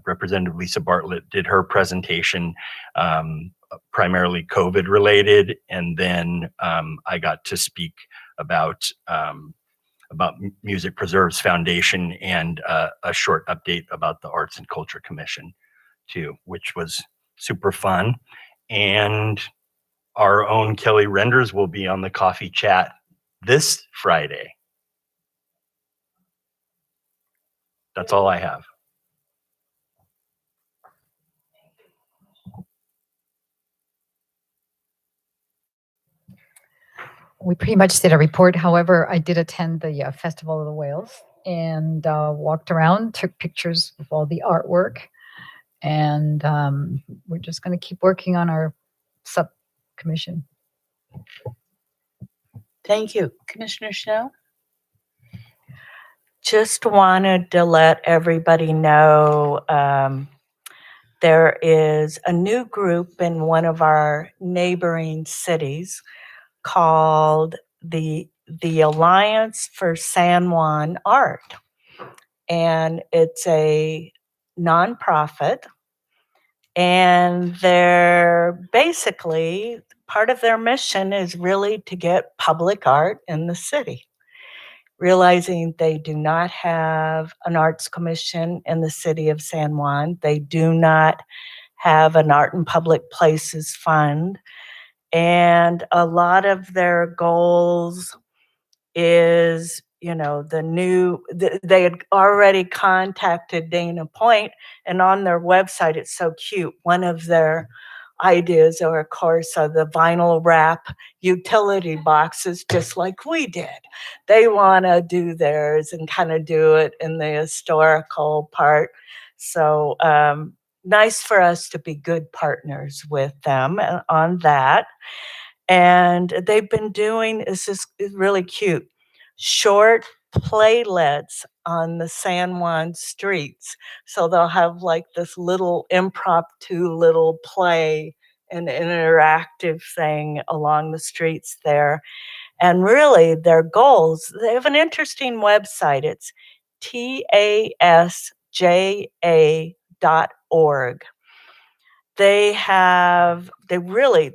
Representative Lisa Bartlett, did her presentation, primarily COVID related. And then I got to speak about Music Preserves Foundation and a short update about the Arts and Culture Commission too, which was super fun. And our own Kelly Renders will be on the coffee chat this Friday. That's all I have. We pretty much did a report. However, I did attend the Festival of the Whales and walked around, took pictures of all the artwork. And we're just going to keep working on our subcommission. Thank you. Commissioner Schnell? Just wanted to let everybody know there is a new group in one of our neighboring cities called the Alliance for San Juan Art. And it's a nonprofit. And they're basically, part of their mission is really to get public art in the city. Realizing they do not have an arts commission in the city of San Juan. They do not have an art in public places fund. And a lot of their goals is, they had already contacted Dana Point, and on their website, it's so cute. One of their ideas are, of course, the vinyl wrap utility boxes, just like we did. They want to do theirs and kind of do it in the historical part. So nice for us to be good partners with them on that. And they've been doing, it's just really cute, short playlets on the San Juan streets. So they'll have like this little impromptu little play and interactive thing along the streets there. And really their goals, they have an interesting website. It's tasja.org. They really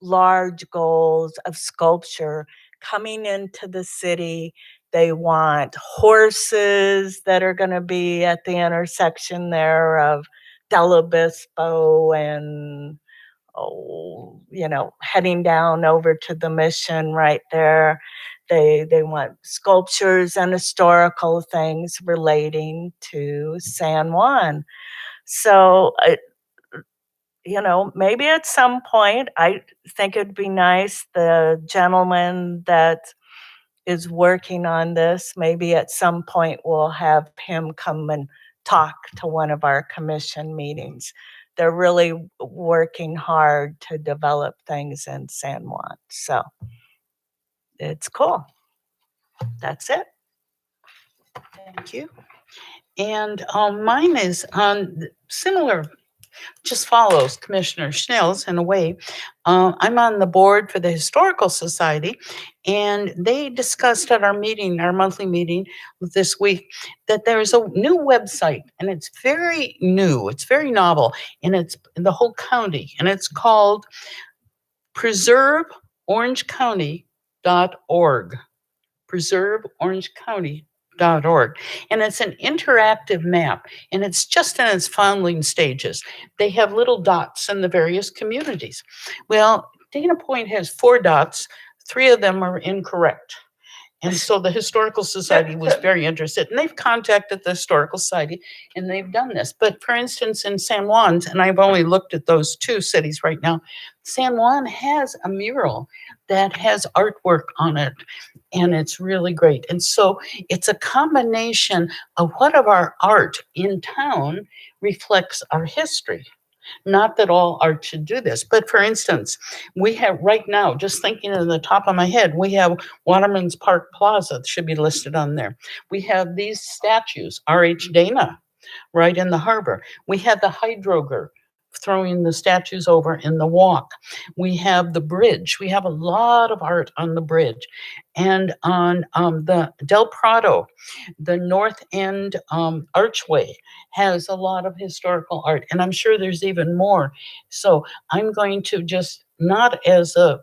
large goals of sculpture coming into the city. They want horses that are going to be at the intersection there of Del Obispo and, heading down over to the Mission right there. They want sculptures and historical things relating to San Juan. So, maybe at some point, I think it'd be nice, the gentleman that is working on this, maybe at some point we'll have him come and talk to one of our commission meetings. They're really working hard to develop things in San Juan. So it's cool. That's it. Thank you. And mine is on similar, just follows Commissioner Schnell's in a way. I'm on the board for the Historical Society, and they discussed at our meeting, our monthly meeting this week, that there's a new website, and it's very new, it's very novel, and it's in the whole county, and it's called preserveorangecounty.org. preserveorangecounty.org. And it's an interactive map, and it's just in its founding stages. They have little dots in the various communities. Well, Dana Point has 4 dots. 3 of them are incorrect. And so the Historical Society was very interested, and they've contacted the Historical Society, and they've done this. But for instance, in San Juan, and I've only looked at those 2 cities right now, San Juan has a mural that has artwork on it, and it's really great. And so it's a combination of what of our art in town reflects our history. Not that all art should do this, but for instance, we have right now, just thinking in the top of my head, we have Waterman's Park Plaza should be listed on there. We have these statues, R.H. Dana, right in the harbor. We have the hydroger throwing the statues over in the walk. We have the bridge. We have a lot of art on the bridge. And on the Del Prado, the North End archway has a lot of historical art. And I'm sure there's even more. So I'm going to just, not as a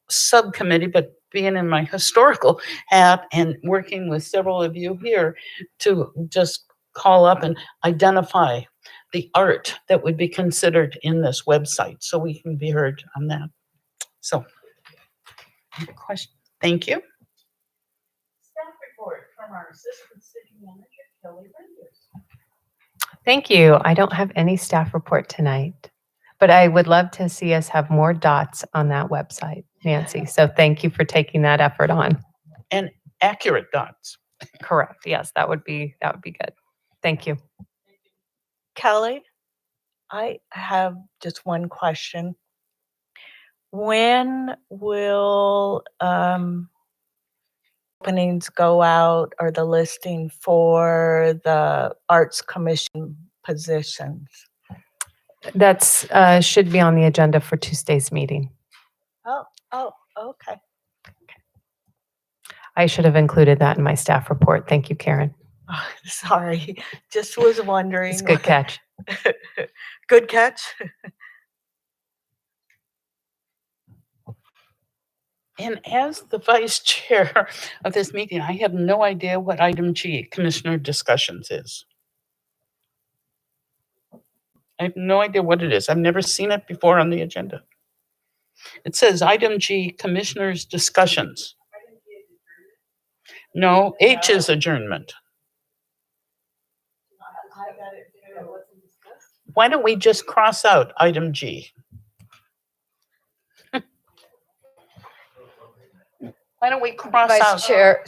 subcommittee, but being in my historical hat and working with several of you here to just call up and identify the art that would be considered in this website so we can be heard on that. So, any question? Thank you. Staff report from our Assistant City Manager, Kelly Renders. Thank you. I don't have any staff report tonight, but I would love to see us have more dots on that website, Nancy. So thank you for taking that effort on. And accurate dots. Correct. Yes, that would be good. Thank you. Kelly, I have just one question. When will openings go out, or the listing for the Arts Commission positions? That's should be on the agenda for Tuesday's meeting. Oh, okay. I should have included that in my staff report. Thank you, Karen. Oh, sorry, just was wondering. It's a good catch. Good catch. And as the vice chair of this meeting, I have no idea what item G, Commissioner Discussions, is. I have no idea what it is. I've never seen it before on the agenda. It says item G, Commissioners' Discussions. No, H is adjournment. Why don't we just cross out item G? Why don't we cross out? Vice Chair,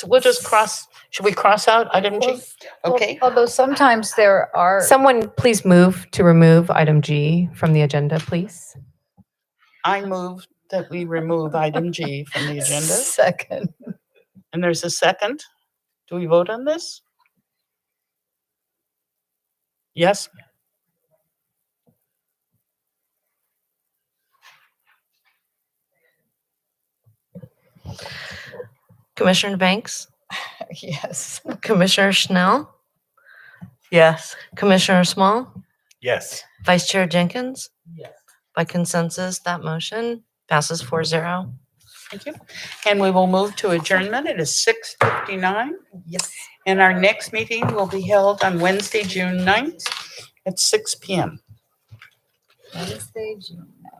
We'll just cross, should we cross out item G? Okay. although sometimes there are. Someone please move to remove item G from the agenda, please. I move that we remove item G from the agenda. Second. And there's a second. Do we vote on this? Yes? Commissioner Banks, Yes. Commissioner Schnell, Yes. Commissioner Small, Yes. Vice Chair Jenkins. Yes. By consensus, that motion passes 4-0. Thank you. And we will move to adjournment. It is 6:59. Yes. And our next meeting will be held on Wednesday, June 9th at 6 p.m. Wednesday, June 9th.